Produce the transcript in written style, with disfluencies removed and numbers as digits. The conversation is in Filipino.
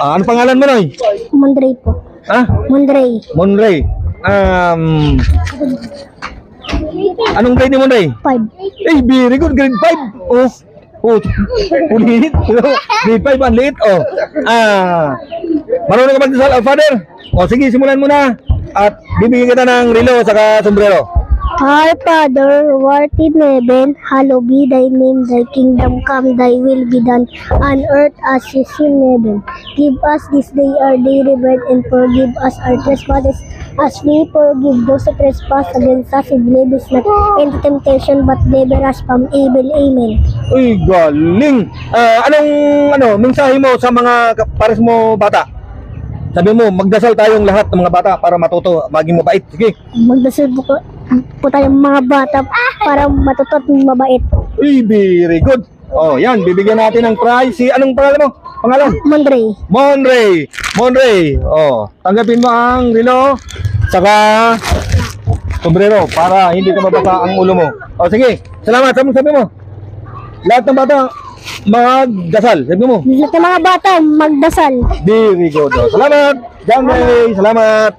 Ano pangalan mo, Noy? Mondray po. Ha? Mondray. Monray. Anong grade ni Monray? 5. Eh, very good. Grade 5. Ulit. Grade 5, ang liit. Marunong ka magdasal, Father? Sige, simulan mo na. At bibigyan kita ng relo saka sombrero. Our Father, who art in heaven, hallowed be thy name, thy kingdom come, thy will be done, on earth as it is in heaven. Give us this day our daily bread, and forgive us our trespasses, as we forgive those who trespass against us, and lead us not into temptation, but deliver us from evil. Amen. Uy, galing. Anong mensahe mo sa mga pares mo bata? Sabi mo, magdasal tayong lahat ng mga bata para matuto, maging mabait. Sige. Magdasal po tayong mga bata para matuto at mabait. Uy, very good. Yan, bibigyan natin ng prize. Anong pangalan mo? Mondray. Monray. Tanggapin mo ang relo saka sombrero para hindi ka mabasa ang ulo mo. Sige. Salamat. Sabi mo. Lahat ng bata magdasal. Sabi mo. Lahat ng mga bata magdasal. Very good. Salamat. Jamray. Salamat.